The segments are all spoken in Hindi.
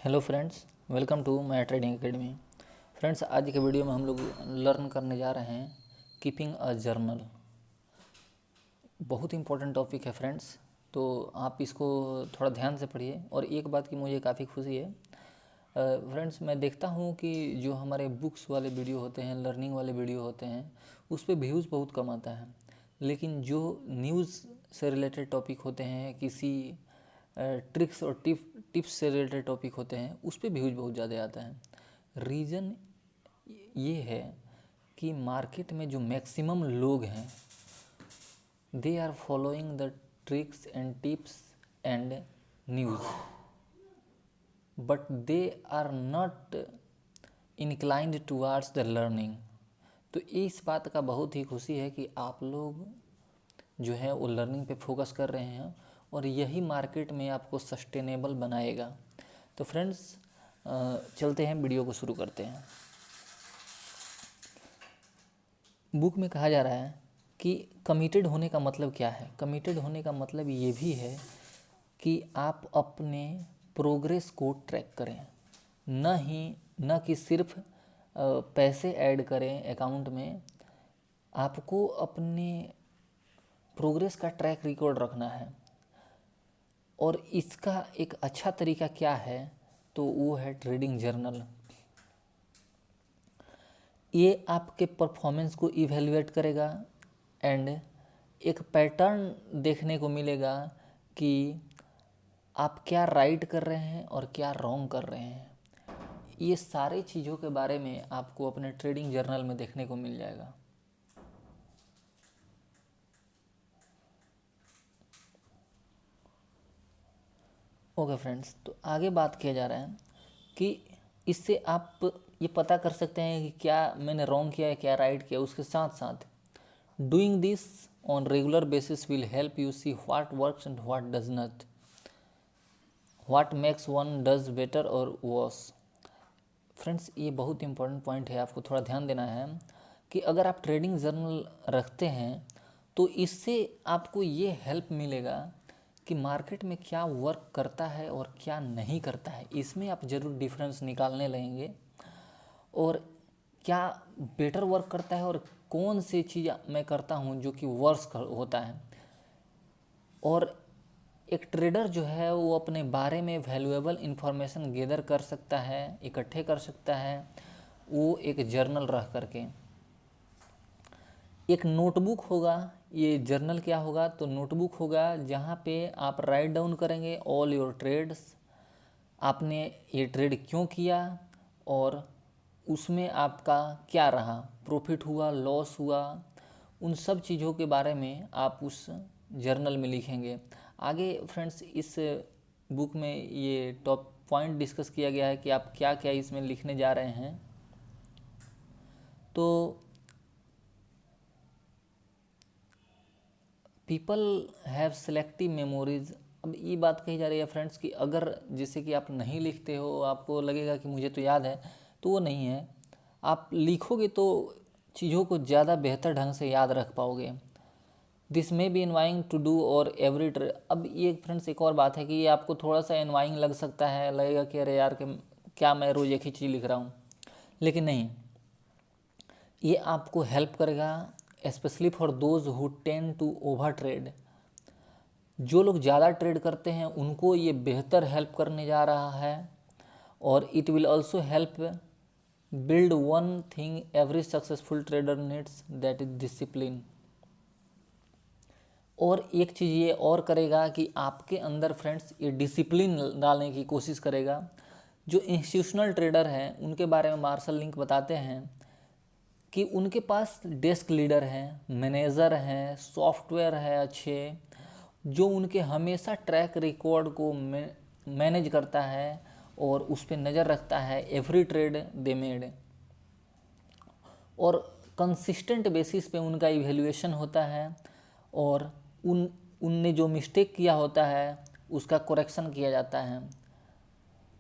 Hello friends, welcome to my trading academy. Friends, आज के वीडियो में हम लोग लर्न करने जा रहे हैं कीपिंग अ जर्नल। बहुत इंपॉर्टेंट टॉपिक है फ्रेंड्स, तो आप इसको थोड़ा ध्यान से पढ़िए। और एक बात की मुझे काफ़ी खुशी है फ्रेंड्स, मैं देखता हूँ कि जो हमारे बुक्स वाले वीडियो होते हैं, लर्निंग वाले वीडियो होते हैं, उस पर व्यूज़ बहुत कम आता है। लेकिन जो न्यूज़ से रिलेटेड टॉपिक होते हैं, किसी ट्रिक्स और टिप्स से रिलेटेड टॉपिक होते हैं, उस पर व्यूज़ बहुत ज़्यादा आता है। रीज़न ये है कि मार्केट में जो मैक्सिमम लोग हैं, they are following the tricks and tips and news, but they are not inclined towards the learning. तो इस बात का बहुत ही खुशी है कि आप लोग जो है वो लर्निंग पे फोकस कर रहे हैं, और यही मार्केट में आपको सस्टेनेबल बनाएगा। तो फ्रेंड्स, चलते हैं, वीडियो को शुरू करते हैं। बुक में कहा जा रहा है कि कमिटेड होने का मतलब क्या है। कमिटेड होने का मतलब ये भी है कि आप अपने प्रोग्रेस को ट्रैक करें, न कि सिर्फ पैसे ऐड करें अकाउंट में। आपको अपने प्रोग्रेस का ट्रैक रिकॉर्ड रखना है, और इसका एक अच्छा तरीका क्या है, तो वो है ट्रेडिंग जर्नल। ये आपके परफॉर्मेंस को इवेल्युएट करेगा एंड एक पैटर्न देखने को मिलेगा कि आप क्या राइट कर रहे हैं और क्या रॉन्ग कर रहे हैं। ये सारी चीज़ों के बारे में आपको अपने ट्रेडिंग जर्नल में देखने को मिल जाएगा। ओके फ्रेंड्स, तो आगे बात किया जा रहा है कि इससे आप ये पता कर सकते हैं कि क्या मैंने रॉन्ग किया है, क्या राइट किया। उसके साथ साथ doing this on regular basis will help you see what works and what does not, what makes one does better और वर्स। फ्रेंड्स, ये बहुत इंपॉर्टेंट पॉइंट है, आपको थोड़ा ध्यान देना है कि अगर आप ट्रेडिंग जर्नल रखते हैं तो इससे आपको ये हेल्प मिलेगा कि मार्केट में क्या वर्क करता है और क्या नहीं करता है। इसमें आप ज़रूर डिफरेंस निकालने लगेंगे, और क्या बेटर वर्क करता है और कौन सी चीज़ मैं करता हूँ जो कि वर्स होता है। और एक ट्रेडर जो है वो अपने बारे में वैल्यूएबल इंफॉर्मेशन गैदर कर सकता है, इकट्ठे कर सकता है, वो एक जर्नल रख करके। एक नोटबुक होगा, ये जर्नल क्या होगा, तो नोटबुक होगा जहाँ पे आप राइट डाउन करेंगे ऑल योर ट्रेड्स। आपने ये ट्रेड क्यों किया और उसमें आपका क्या रहा, प्रॉफिट हुआ, लॉस हुआ, उन सब चीज़ों के बारे में आप उस जर्नल में लिखेंगे। आगे फ्रेंड्स, इस बुक में ये टॉप पॉइंट डिस्कस किया गया है कि आप क्या क्या इसमें लिखने जा रहे हैं। तो पीपल हैव सेलेक्टिव मेमोरीज। अब ये बात कही जा रही है फ्रेंड्स कि अगर जैसे कि आप नहीं लिखते हो, आपको लगेगा कि मुझे तो याद है, तो वो नहीं है। आप लिखोगे तो चीज़ों को ज़्यादा बेहतर ढंग से याद रख पाओगे। This may be annoying to do और एवरी ट्रेड। अब ये फ्रेंड्स एक और बात है कि ये आपको थोड़ा सा एनवाइंग लग सकता है, लगेगा कि अरे यार कि क्या मैं रोज़ एक ही चीज़ लिख रहा हूँ, लेकिन नहीं, ये आपको हेल्प करेगा specially for those who tend to over trade. जो लोग ज़्यादा ट्रेड करते हैं उनको ये बेहतर हेल्प करने जा रहा है। और it will also help build one thing every successful trader needs, that is discipline. और एक चीज़ ये और करेगा कि आपके अंदर फ्रेंड्स ये डिसिप्लिन डालने की कोशिश करेगा। जो इंस्टीट्यूशनल ट्रेडर हैं उनके बारे में मार्शल लिंक बताते हैं कि उनके पास डेस्क लीडर हैं, मैनेजर हैं, सॉफ्टवेयर है अच्छे, जो उनके हमेशा ट्रैक रिकॉर्ड को मैनेज करता है और उस पर नज़र रखता है एवरी ट्रेड दे मेड। और कंसिस्टेंट बेसिस पे उनका इवैल्यूएशन होता है, और उनने जो मिस्टेक किया होता है उसका करेक्शन किया जाता है।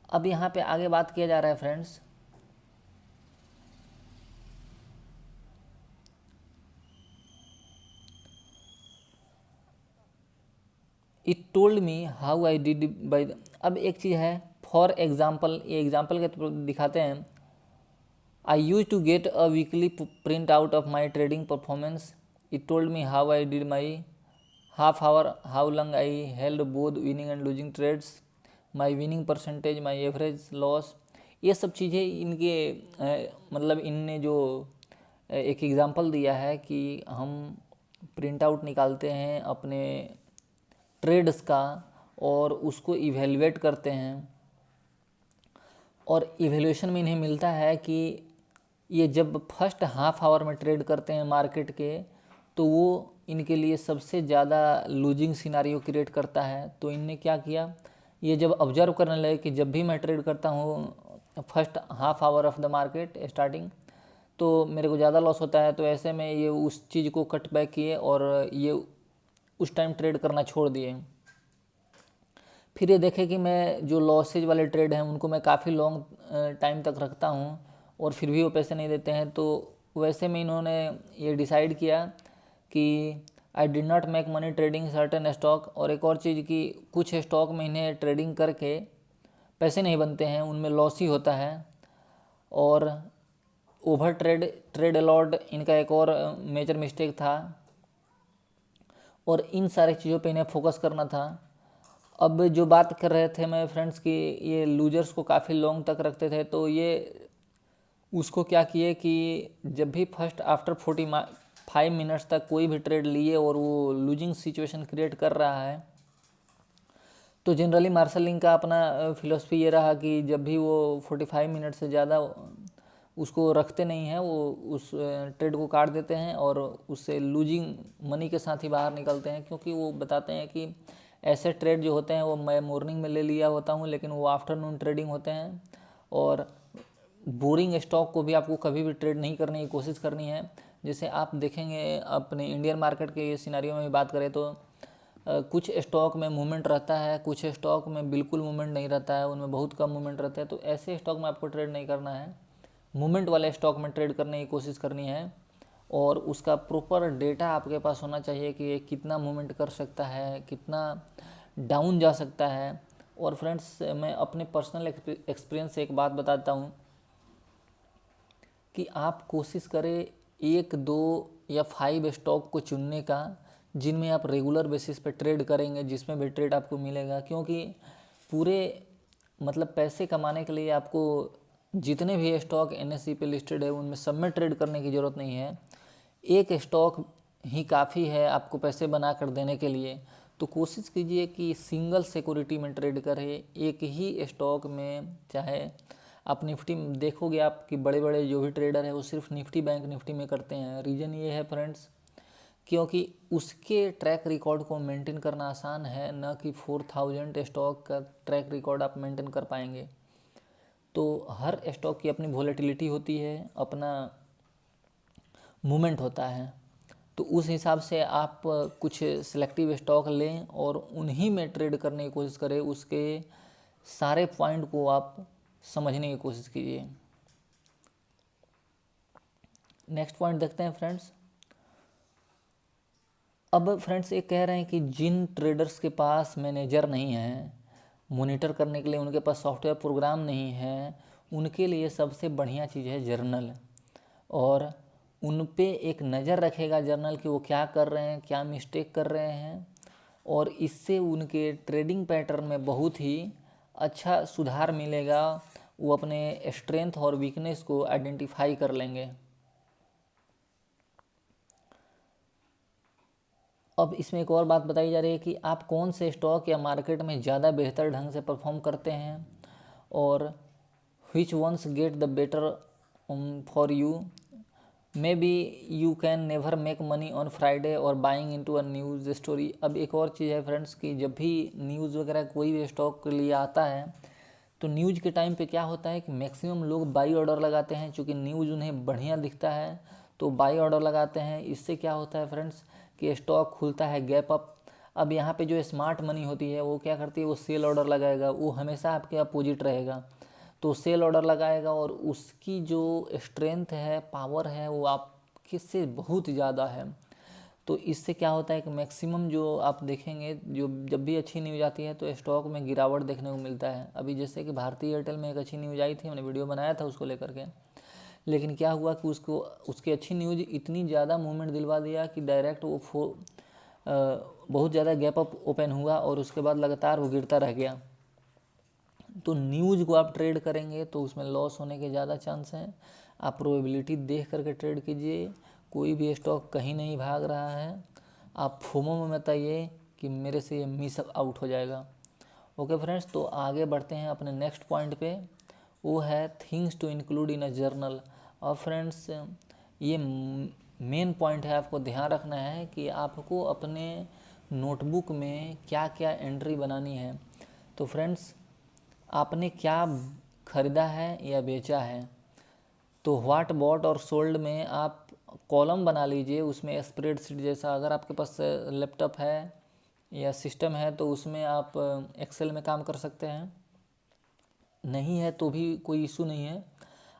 अब यहाँ पे आगे बात किया जा रहा है friends, it told me how I did by. अब एक चीज़ है फॉर एग्ज़ाम्पल, ये एग्ज़ाम्पल के थ्रू दिखाते हैं। I used to get a weekly print out of my trading performance. It told me how I did my half hour, how long I held both winning and losing trades, my winning percentage, my average loss. ये सब चीज़ें इनके मतलब इनने जो एक एग्ज़ाम्पल दिया है कि हम प्रिंट आउट निकालते हैं अपने ट्रेड्स का और उसको इवेलुएट करते हैं, और इवेल्यूशन में इन्हें मिलता है कि ये जब फर्स्ट हाफ आवर में ट्रेड करते हैं मार्केट के, तो वो इनके लिए सबसे ज़्यादा लूजिंग सिनारियो क्रिएट करता है। तो इनने क्या किया, ये जब ऑब्जर्व करने लगे कि जब भी मैं ट्रेड करता हूँ first half hour of the market starting, तो मेरे को ज़्यादा लॉस होता है। तो ऐसे में ये उस चीज़ को कट बैक किए और ये उस टाइम ट्रेड करना छोड़ दिए। फिर ये देखे कि मैं जो लॉसेज वाले ट्रेड हैं उनको मैं काफ़ी लॉन्ग टाइम तक रखता हूँ और फिर भी वो पैसे नहीं देते हैं। तो वैसे में इन्होंने ये डिसाइड किया कि I did not make money trading certain stock. और एक और चीज़ कि कुछ स्टॉक में इन्हें ट्रेडिंग करके पैसे नहीं बनते हैं, उनमें लॉस ही होता है। और ओवर ट्रेड अलॉट इनका एक और मेजर मिस्टेक था, और इन सारी चीज़ों पे इन्हें फोकस करना था। अब जो बात कर रहे थे मैं फ्रेंड्स कि ये लूजर्स को काफ़ी लॉन्ग तक रखते थे, तो ये उसको क्या किए कि जब भी फर्स्ट आफ्टर 45 मिनट्स तक कोई भी ट्रेड लिए और वो लूजिंग सिचुएशन क्रिएट कर रहा है, तो जनरली मार्शल लिंक का अपना फिलोसफी ये रहा कि जब भी वो 45 मिनट से ज़्यादा उसको रखते नहीं हैं, वो उस ट्रेड को काट देते हैं और उससे लूजिंग मनी के साथ ही बाहर निकलते हैं। क्योंकि वो बताते हैं कि ऐसे ट्रेड जो होते हैं वो मैं मॉर्निंग में ले लिया होता हूँ, लेकिन वो आफ्टरनून ट्रेडिंग होते हैं। और बोरिंग स्टॉक को भी आपको कभी भी ट्रेड नहीं करने की कोशिश करनी है। जैसे आप देखेंगे अपने इंडियन मार्केट के सिनेरियो में भी बात करें तो कुछ स्टॉक में मूवमेंट रहता है, कुछ स्टॉक में बिल्कुल मूवमेंट नहीं रहता है, उनमें बहुत कम मूवमेंट रहता है। तो ऐसे स्टॉक में आपको ट्रेड नहीं करना है, मूवमेंट वाले स्टॉक में ट्रेड करने की कोशिश करनी है। और उसका प्रॉपर डेटा आपके पास होना चाहिए कि ये कितना मूवमेंट कर सकता है, कितना डाउन जा सकता है। और फ्रेंड्स, मैं अपने पर्सनल एक्सपीरियंस से एक बात बताता हूँ कि आप कोशिश करें 1, 2 या 5 स्टॉक को चुनने का जिनमें आप रेगुलर बेसिस पे ट्रेड करेंगे, जिसमें भी ट्रेड आपको मिलेगा। क्योंकि पूरे मतलब पैसे कमाने के लिए आपको जितने भी स्टॉक NSE पे लिस्टेड है उनमें सब में ट्रेड करने की ज़रूरत नहीं है, एक स्टॉक ही काफ़ी है आपको पैसे बना कर देने के लिए। तो कोशिश कीजिए कि सिंगल सिक्योरिटी में ट्रेड करें, एक ही स्टॉक में। चाहे आप निफ्टी में देखोगे आप कि बड़े बड़े जो भी ट्रेडर है वो सिर्फ निफ्टी बैंक निफ्टी में करते हैं। रीज़न ये है फ्रेंड्स, क्योंकि उसके ट्रैक रिकॉर्ड को मेंटेन करना आसान है, न कि 4000 स्टॉक का ट्रैक रिकॉर्ड आप मेंटेन कर पाएंगे। तो हर स्टॉक की अपनी वॉलेटिलिटी होती है, अपना मूवमेंट होता है। तो उस हिसाब से आप कुछ सिलेक्टिव स्टॉक लें और उन्हीं में ट्रेड करने की कोशिश करें, उसके सारे पॉइंट को आप समझने की कोशिश कीजिए। नेक्स्ट पॉइंट देखते हैं फ्रेंड्स। अब फ्रेंड्स ये कह रहे हैं कि जिन ट्रेडर्स के पास मैनेजर नहीं है, मॉनिटर करने के लिए उनके पास सॉफ्टवेयर प्रोग्राम नहीं है, उनके लिए सबसे बढ़िया चीज़ है जर्नल। और उन पे एक नज़र रखेगा जर्नल कि वो क्या कर रहे हैं, क्या मिस्टेक कर रहे हैं, और इससे उनके ट्रेडिंग पैटर्न में बहुत ही अच्छा सुधार मिलेगा। वो अपने स्ट्रेंथ और वीकनेस को आइडेंटिफाई कर लेंगे। अब इसमें एक और बात बताई जा रही है कि आप कौन से स्टॉक या मार्केट में ज़्यादा बेहतर ढंग से परफॉर्म करते हैं, और which ones get the better for you. Maybe you can never make money on Friday or buying into a news story. अब एक और चीज़ है फ्रेंड्स कि जब भी न्यूज़ वगैरह कोई भी स्टॉक के लिए आता है, तो न्यूज़ के टाइम पे क्या होता है कि मैक्सिमम लोग बाई ऑर्डर लगाते हैं। चूँकि न्यूज़ उन्हें बढ़िया दिखता है तो बाई ऑर्डर लगाते हैं। इससे क्या होता है फ्रेंड्स कि स्टॉक खुलता है गैप अप। अब यहाँ पे जो स्मार्ट मनी होती है वो क्या करती है, वो सेल ऑर्डर लगाएगा। वो हमेशा आपके अपोजिट रहेगा, तो सेल ऑर्डर लगाएगा और उसकी जो स्ट्रेंथ है, पावर है, वो आपके से बहुत ज़्यादा है। तो इससे क्या होता है कि मैक्सिमम जो आप देखेंगे, जो जब भी अच्छी न्यूज़ आती है तो स्टॉक में गिरावट देखने को मिलता है। अभी जैसे कि भारती एयरटेल में एक अच्छी न्यूज़ आई थी, मैंने वीडियो बनाया था उसको लेकर के, लेकिन क्या हुआ कि उसकी अच्छी न्यूज़ इतनी ज़्यादा मूवमेंट दिलवा दिया कि डायरेक्ट वो बहुत ज़्यादा गैप अप ओपन हुआ और उसके बाद लगातार वो गिरता रह गया। तो न्यूज़ को आप ट्रेड करेंगे तो उसमें लॉस होने के ज़्यादा चांस हैं। आप प्रोबेबिलिटी देख करके ट्रेड कीजिए। कोई भी स्टॉक कहीं नहीं भाग रहा है। आप फोमो में मत आइए कि मेरे से ये मिस आउट हो जाएगा। ओके फ्रेंड्स, तो आगे बढ़ते हैं अपने नेक्स्ट पॉइंट पे, वो है things to include in a journal. और फ्रेंड्स, ये मेन पॉइंट है, आपको ध्यान रखना है कि आपको अपने नोटबुक में क्या क्या एंट्री बनानी है। तो फ्रेंड्स, आपने क्या खरीदा है या बेचा है, तो व्हाट बॉट और सोल्ड में आप कॉलम बना लीजिए, उसमें स्प्रेडशीट जैसा। अगर आपके पास लैपटॉप है या सिस्टम है तो उसमें आप एक्सेल में काम कर सकते हैं, नहीं है तो भी कोई इशू नहीं है।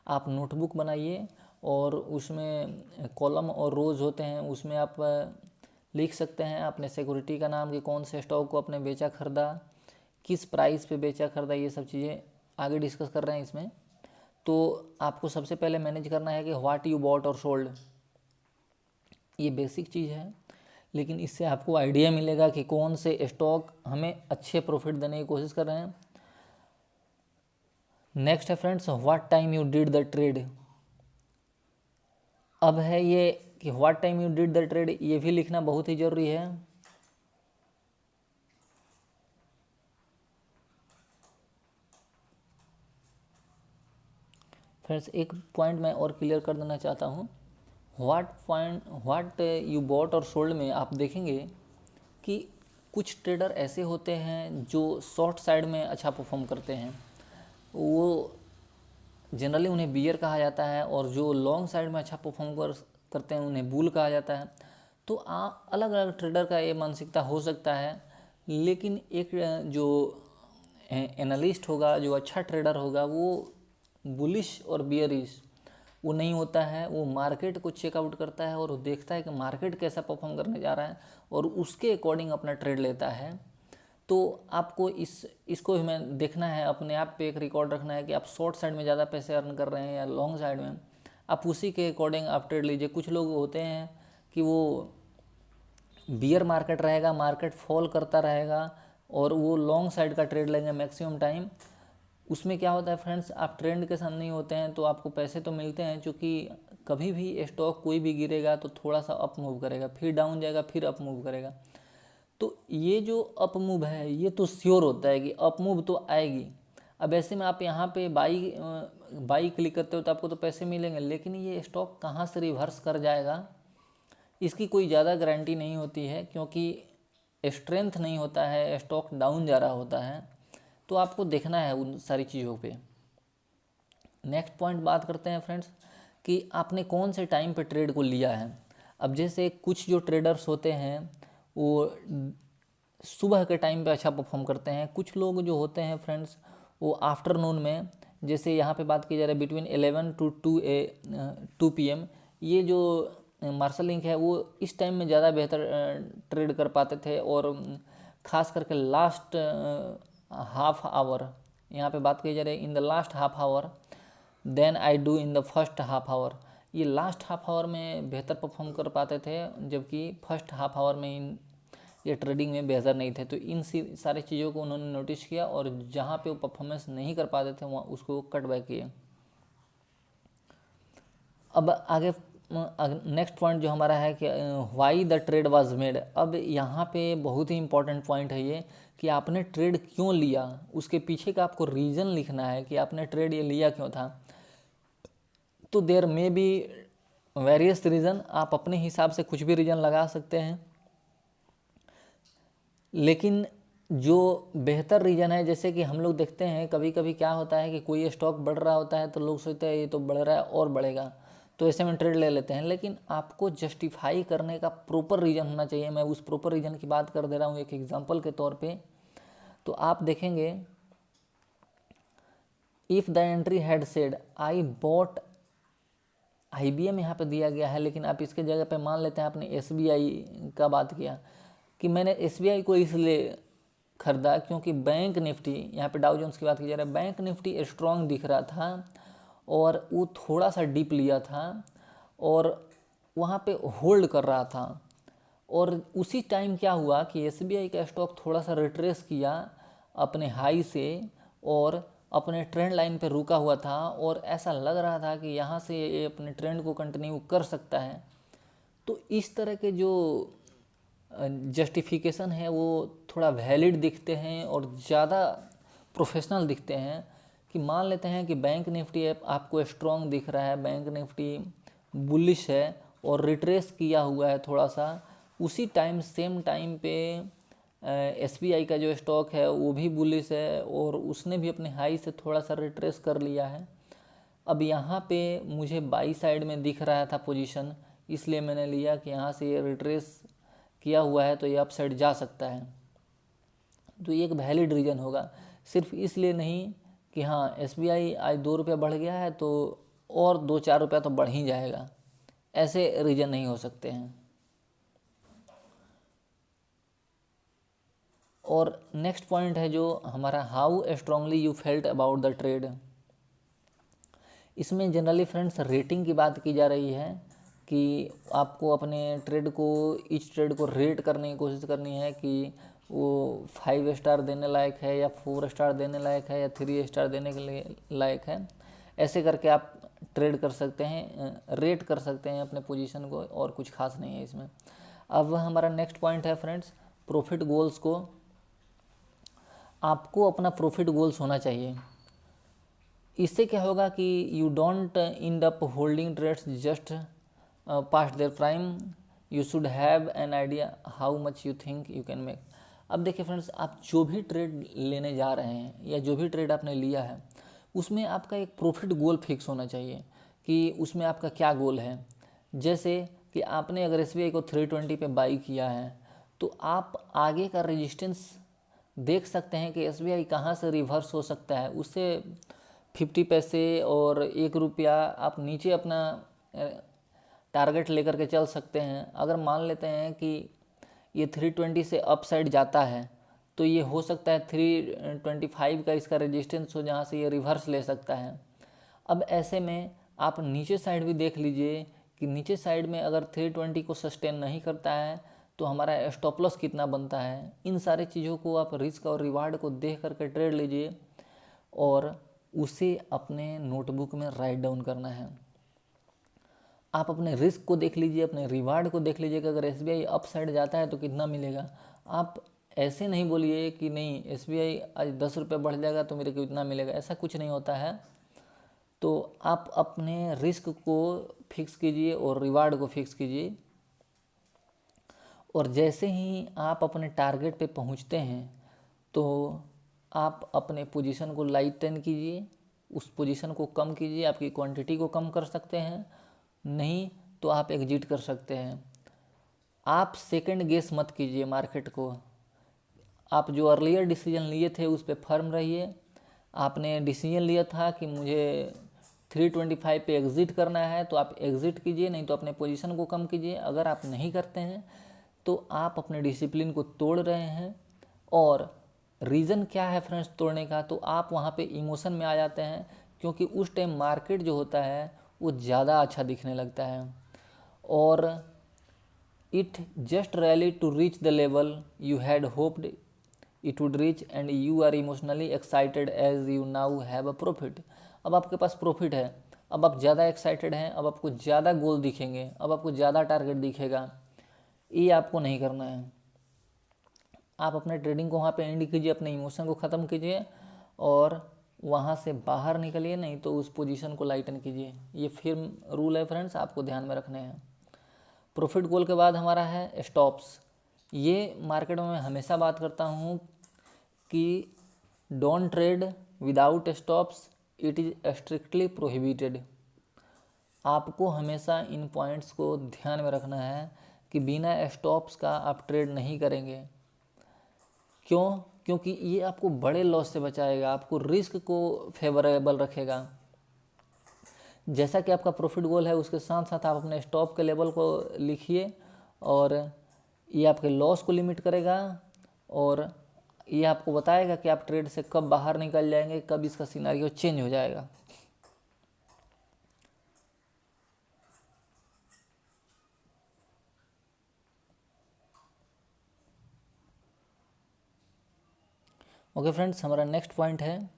आप नोटबुक बनाइए और उसमें कॉलम और रोज़ होते हैं, उसमें आप लिख सकते हैं अपने सिक्योरिटी का नाम कि कौन से स्टॉक को आपने बेचा खरीदा, किस प्राइस पे बेचा खरीदा, ये सब चीज़ें आगे डिस्कस कर रहे हैं इसमें। तो आपको सबसे पहले मैनेज करना है कि व्हाट यू बॉट और सोल्ड, ये बेसिक चीज़ है, लेकिन इससे आपको आइडिया मिलेगा कि कौन से स्टॉक हमें अच्छे प्रॉफिट देने की कोशिश कर रहे हैं। नेक्स्ट है friends, what time you did the trade. अब है ये कि what time you did the trade, ये भी लिखना बहुत ही ज़रूरी है। फ्रेंड्स, एक पॉइंट मैं और क्लियर कर देना चाहता हूँ। व्हाट यू बॉट और सोल्ड में आप देखेंगे कि कुछ ट्रेडर ऐसे होते हैं जो शॉर्ट साइड में अच्छा परफॉर्म करते हैं, वो जनरली उन्हें बियर कहा जाता है, और जो लॉन्ग साइड में अच्छा परफॉर्म करते हैं उन्हें बुल कहा जाता है। तो अलग अलग ट्रेडर का ये मानसिकता हो सकता है, लेकिन एक जो एनालिस्ट होगा, जो अच्छा ट्रेडर होगा, वो बुलिश और बियरिश वो नहीं होता है। वो मार्केट को चेकआउट करता है और वो देखता है कि मार्केट कैसा परफॉर्म करने जा रहा है और उसके अकॉर्डिंग अपना ट्रेड लेता है। तो आपको इसको हमें देखना है, अपने आप पे एक रिकॉर्ड रखना है कि आप शॉर्ट साइड में ज़्यादा पैसे अर्न कर रहे हैं या लॉन्ग साइड में, आप उसी के अकॉर्डिंग आप ट्रेड लीजिए। कुछ लोग होते हैं कि वो बियर मार्केट रहेगा, मार्केट फॉल करता रहेगा और वो लॉन्ग साइड का ट्रेड लेंगे मैक्सिमम टाइम। उसमें क्या होता है फ्रेंड्स, आप ट्रेंड के साथ नहीं होते हैं तो आपको पैसे तो मिलते हैं, क्योंकि कभी भी स्टॉक कोई भी गिरेगा तो थोड़ा सा अप मूव करेगा, फिर डाउन जाएगा, फिर अप मूव करेगा। तो ये जो अप मूव है ये तो श्योर होता है कि अप मूव तो आएगी। अब ऐसे में आप यहाँ पे बाई क्लिक करते हो तो आपको तो पैसे मिलेंगे, लेकिन ये स्टॉक कहाँ से रिवर्स कर जाएगा इसकी कोई ज़्यादा गारंटी नहीं होती है, क्योंकि स्ट्रेंथ नहीं होता है, स्टॉक डाउन जा रहा होता है। तो आपको देखना है उन सारी चीज़ों पे। नेक्स्ट पॉइंट बात करते हैं फ्रेंड्स कि आपने कौन से टाइम पे ट्रेड को लिया है। अब जैसे कुछ जो ट्रेडर्स होते हैं वो सुबह के टाइम पे अच्छा परफॉर्म करते हैं, कुछ लोग जो होते हैं फ्रेंड्स वो आफ्टरनून में, जैसे यहाँ पे बात की जा रही है बिटवीन 11 to 2 PM, ये जो मार्शल लिंक है वो इस टाइम में ज़्यादा बेहतर ट्रेड कर पाते थे, और ख़ास करके लास्ट हाफ आवर, यहाँ पे बात की जा रही है in the last half hour then I do in the first half hour. ये लास्ट हाफ आवर में बेहतर परफॉर्म कर पाते थे, जबकि फर्स्ट हाफ आवर में ये ट्रेडिंग में बेहतर नहीं थे। तो इन सारी चीज़ों को उन्होंने नोटिस किया और जहाँ पे वो परफॉर्मेंस नहीं कर पाते थे वहाँ उसको कट बैक किए। अब आगे नेक्स्ट पॉइंट जो हमारा है कि why the trade was made. अब यहाँ पे बहुत ही इंपॉर्टेंट पॉइंट है ये कि आपने ट्रेड क्यों लिया, उसके पीछे का आपको रीज़न लिखना है कि आपने ट्रेड ये लिया क्यों था। तो there may be various reason, आप अपने हिसाब से कुछ भी रीज़न लगा सकते हैं, लेकिन जो बेहतर रीज़न है, जैसे कि हम लोग देखते हैं कभी कभी क्या होता है कि कोई स्टॉक बढ़ रहा होता है तो लोग सोचते हैं ये तो बढ़ रहा है और बढ़ेगा, तो ऐसे में ट्रेड ले लेते हैं। लेकिन आपको जस्टिफाई करने का प्रॉपर रीज़न होना चाहिए। मैं उस प्रॉपर रीज़न की बात कर दे रहा हूँ एक एग्जांपल के तौर पे। तो आप देखेंगे, if the entry had said I bought IBM यहाँ पे दिया गया है, लेकिन आप इसके जगह पे मान लेते हैं आपने SBI का बात किया कि मैंने SBI को इसलिए खरीदा क्योंकि बैंक निफ्टी, यहाँ पे डाउ जोन्स की बात की जा रही है, बैंक निफ्टी स्ट्रॉन्ग दिख रहा था और वो थोड़ा सा डीप लिया था और वहाँ पे होल्ड कर रहा था। और उसी टाइम क्या हुआ कि SBI का स्टॉक थोड़ा सा रिट्रेस किया अपने हाई से और अपने ट्रेंड लाइन पे रुका हुआ था और ऐसा लग रहा था कि यहाँ से ये अपने ट्रेंड को कंटिन्यू कर सकता है। तो इस तरह के जो जस्टिफिकेशन है वो थोड़ा वैलिड दिखते हैं और ज़्यादा प्रोफेशनल दिखते हैं कि मान लेते हैं कि बैंक निफ्टी आपको स्ट्रॉन्ग दिख रहा है, बैंक निफ्टी बुलिश है और रिट्रेस किया हुआ है थोड़ा सा, उसी टाइम सेम टाइम पे SBI का जो स्टॉक है वो भी बुलिश है और उसने भी अपने हाई से थोड़ा सा रिट्रेस कर लिया है। अब यहाँ पे मुझे बाई साइड में दिख रहा था पोजीशन, इसलिए मैंने लिया कि यहाँ से ये रिट्रेस किया हुआ है तो ये अप साइड जा सकता है। तो ये एक वैलिड रीज़न होगा, सिर्फ इसलिए नहीं कि हाँ SBI आज 2 रुपया बढ़ गया है तो और 2-4 रुपया तो बढ़ ही जाएगा, ऐसे रीज़न नहीं हो सकते हैं। और नेक्स्ट पॉइंट है जो हमारा, how strongly you felt about the trade. इसमें जनरली फ्रेंड्स रेटिंग की बात की जा रही है कि आपको अपने ट्रेड को, इच ट्रेड को रेट करने की कोशिश करनी है कि वो 5 स्टार देने लायक है या 4 स्टार देने लायक है या 3 स्टार देने के लिए लायक है। ऐसे करके आप ट्रेड कर सकते हैं, रेट कर सकते हैं अपने पोजीशन को, और कुछ खास नहीं है इसमें। अब हमारा नेक्स्ट पॉइंट है फ्रेंड्स, प्रॉफिट गोल्स को। आपको अपना प्रॉफिट गोल्स होना चाहिए। इससे क्या होगा कि you don't end up holding trades just past their prime, you should have an idea how much you think you can make. अब देखिए फ्रेंड्स, आप जो भी ट्रेड लेने जा रहे हैं या जो भी ट्रेड आपने लिया है उसमें आपका एक प्रॉफिट गोल फिक्स होना चाहिए कि उसमें आपका क्या गोल है। जैसे कि आपने अगर SBI को 320 पे बाई किया है तो आप आगे का रेजिस्टेंस देख सकते हैं कि SBI कहाँ से रिवर्स हो सकता है, उससे 50 पैसे और 1 रुपया आप नीचे अपना टारगेट लेकर के चल सकते हैं। अगर मान लेते हैं कि ये 320 से अप साइड जाता है तो ये हो सकता है 325 का इसका रेजिस्टेंस हो, जहाँ से ये रिवर्स ले सकता है। अब ऐसे में आप नीचे साइड भी देख लीजिए कि नीचे साइड में अगर 320 को सस्टेन नहीं करता है तो हमारा स्टॉप लॉस कितना बनता है। इन सारी चीज़ों को आप रिस्क और रिवार्ड को देख करके ट्रेड लीजिए और उसे अपने नोटबुक में राइट डाउन करना है। आप अपने रिस्क को देख लीजिए, अपने रिवार्ड को देख लीजिए कि अगर SBI अप साइड जाता है तो कितना मिलेगा। आप ऐसे नहीं बोलिए कि नहीं SBI आज 10 रुपये बढ़ जाएगा तो मेरे को इतना मिलेगा, ऐसा कुछ नहीं होता है। तो आप अपने रिस्क को फिक्स कीजिए और रिवार्ड को फिक्स कीजिए, और जैसे ही आप अपने टारगेट पे पहुंचते हैं तो आप अपने पोजीशन को लाइटन कीजिए, उस पोजीशन को कम कीजिए, आपकी क्वांटिटी को कम कर सकते हैं, नहीं तो आप एग्जिट कर सकते हैं। आप सेकंड गेस मत कीजिए मार्केट को। आप जो अर्लियर डिसीजन लिए थे उस पर फर्म रहिए। आपने डिसीजन लिया था कि मुझे 325 पे एग्ज़िट करना है तो आप एग्ज़िट कीजिए, नहीं तो अपने पोजीशन को कम कीजिए। अगर आप नहीं करते हैं तो आप अपने डिसिप्लिन को तोड़ रहे हैं। और रीज़न क्या है फ्रेंड्स तोड़ने का, तो आप वहाँ पे इमोशन में आ जाते हैं, क्योंकि उस टाइम मार्केट जो होता है वो ज़्यादा अच्छा दिखने लगता है और it just rally to reach the level you had hoped it would reach and you are emotionally excited as you now have a profit. अब आपके पास प्रॉफिट है, अब आप ज़्यादा एक्साइटेड हैं, अब आपको ज़्यादा गोल दिखेंगे, अब आपको ज़्यादा टारगेट दिखेगा। ये आपको नहीं करना है। आप अपने ट्रेडिंग को वहाँ पे एंड कीजिए, अपने इमोशन को ख़त्म कीजिए और वहाँ से बाहर निकलिए, नहीं तो उस पोजीशन को लाइटन कीजिए। ये फिर रूल है फ्रेंड्स, आपको ध्यान में रखने हैं। प्रॉफिट गोल के बाद हमारा है स्टॉप्स। ये मार्केट में मैं हमेशा बात करता हूँ कि don't trade without stops, it is strictly prohibited. आपको हमेशा इन पॉइंट्स को ध्यान में रखना है कि बिना स्टॉप्स का आप ट्रेड नहीं करेंगे। क्यों? क्योंकि ये आपको बड़े लॉस से बचाएगा, आपको रिस्क को फेवरेबल रखेगा। जैसा कि आपका प्रॉफिट गोल है उसके साथ साथ आप अपने स्टॉप के लेवल को लिखिए, और ये आपके लॉस को लिमिट करेगा, और ये आपको बताएगा कि आप ट्रेड से कब बाहर निकल जाएंगे, कब इसका सिनेरियो चेंज हो जाएगा। ओके फ्रेंड्स, हमारा नेक्स्ट पॉइंट है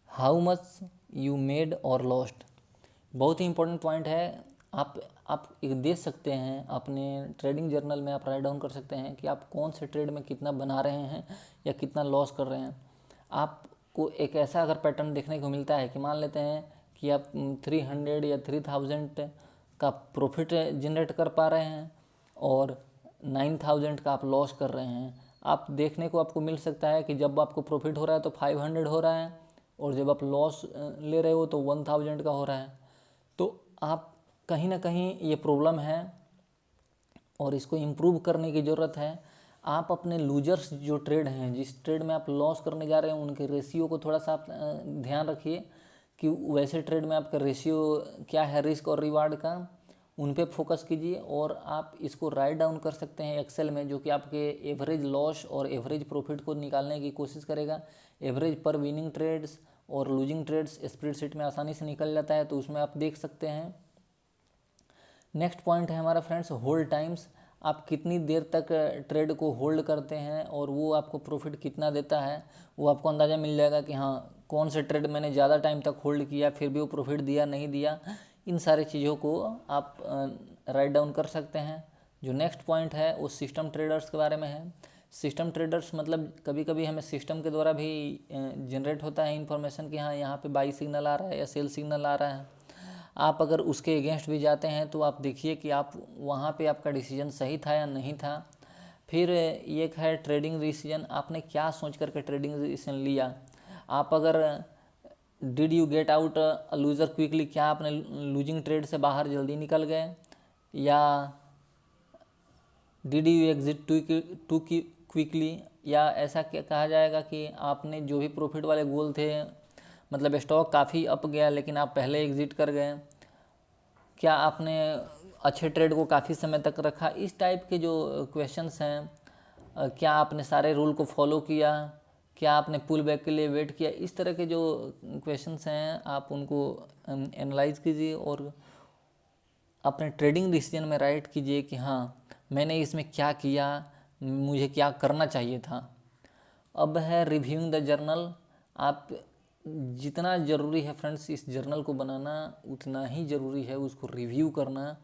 हाउ मच यू मेड और लॉस्ट। बहुत ही इंपॉर्टेंट पॉइंट है। आप एक देख सकते हैं अपने ट्रेडिंग जर्नल में, आप राइट डाउन कर सकते हैं कि आप कौन से ट्रेड में कितना बना रहे हैं या कितना लॉस कर रहे हैं। आपको एक ऐसा अगर पैटर्न देखने को मिलता है कि मान लेते हैं कि आप 300 या 3000 का प्रॉफिट जनरेट कर पा रहे हैं और 9000 का आप लॉस कर रहे हैं। आप देखने को आपको मिल सकता है कि जब आपको प्रॉफिट हो रहा है तो 500 हो रहा है, और जब आप लॉस ले रहे हो तो 1000 का हो रहा है। तो आप कहीं ना कहीं ये प्रॉब्लम है और इसको इम्प्रूव करने की ज़रूरत है। आप अपने लूजर्स जो ट्रेड हैं, जिस ट्रेड में आप लॉस करने जा रहे हैं, उनके रेशियो को थोड़ा सा आप ध्यान रखिए कि वैसे ट्रेड में आपका रेशियो क्या है रिस्क और रिवार्ड का, उन पे फोकस कीजिए। और आप इसको राइट डाउन कर सकते हैं एक्सेल में, जो कि आपके एवरेज लॉस और एवरेज प्रॉफिट को निकालने की कोशिश करेगा। एवरेज पर विनिंग ट्रेड्स और लूजिंग ट्रेड्स स्प्रेडशीट में आसानी से निकल जाता है, तो उसमें आप देख सकते हैं। नेक्स्ट पॉइंट है हमारा फ्रेंड्स होल्ड टाइम्स। आप कितनी देर तक ट्रेड को होल्ड करते हैं और वो आपको प्रॉफिट कितना देता है, वो आपको अंदाज़ा मिल जाएगा कि हाँ कौन से ट्रेड मैंने ज़्यादा टाइम तक होल्ड किया फिर भी वो प्रॉफिट दिया नहीं दिया। इन सारी चीज़ों को आप राइट डाउन कर सकते हैं। जो नेक्स्ट पॉइंट है वो सिस्टम ट्रेडर्स के बारे में है। सिस्टम ट्रेडर्स मतलब कभी कभी हमें सिस्टम के द्वारा भी जनरेट होता है इन्फॉर्मेशन कि हाँ यहाँ पे बाई सिग्नल आ रहा है या सेल सिग्नल आ रहा है। आप अगर उसके अगेंस्ट भी जाते हैं तो आप देखिए कि आप वहाँ पे आपका डिसीजन सही था या नहीं था। फिर एक है ट्रेडिंग डिसीजन, आपने क्या सोच करके ट्रेडिंग डिसीजन लिया। आप अगर did you get out loser quickly, क्या आपने लूजिंग ट्रेड से बाहर जल्दी निकल गए, या did you exit too quickly, या ऐसा क्या कहा जाएगा कि आपने जो भी प्रॉफिट वाले गोल थे, मतलब स्टॉक काफ़ी अप गया लेकिन आप पहले एग्जिट कर गए, क्या आपने अच्छे ट्रेड को काफ़ी समय तक रखा। इस टाइप के जो क्वेश्चंस हैं, क्या आपने सारे रूल को फॉलो किया, क्या आपने पुल बैक के लिए वेट किया। इस तरह के जो क्वेश्चंस हैं आप उनको एनालाइज कीजिए और अपने ट्रेडिंग डिसीजन में राइट कीजिए कि हाँ मैंने इसमें क्या किया, मुझे क्या करना चाहिए था। अब है रिव्यूइंग द जर्नल। आप जितना ज़रूरी है फ्रेंड्स इस जर्नल को बनाना, उतना ही ज़रूरी है उसको रिव्यू करना।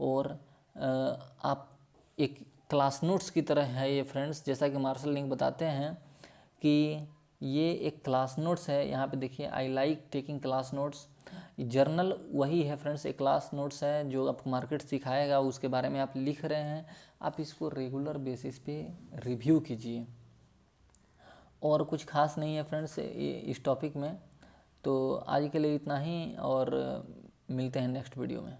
और आप एक क्लास नोट्स की तरह है ये फ्रेंड्स, जैसा कि मार्शल लिंक बताते हैं कि ये एक क्लास नोट्स है। यहाँ पे देखिए I like taking class notes. Journal वही है फ्रेंड्स, एक क्लास नोट्स है जो आपको मार्केट सिखाएगा, उसके बारे में आप लिख रहे हैं। आप इसको रेगुलर बेसिस पे रिव्यू कीजिए। और कुछ खास नहीं है फ्रेंड्स इस टॉपिक में। तो आज के लिए इतना ही, और मिलते हैं नेक्स्ट वीडियो में।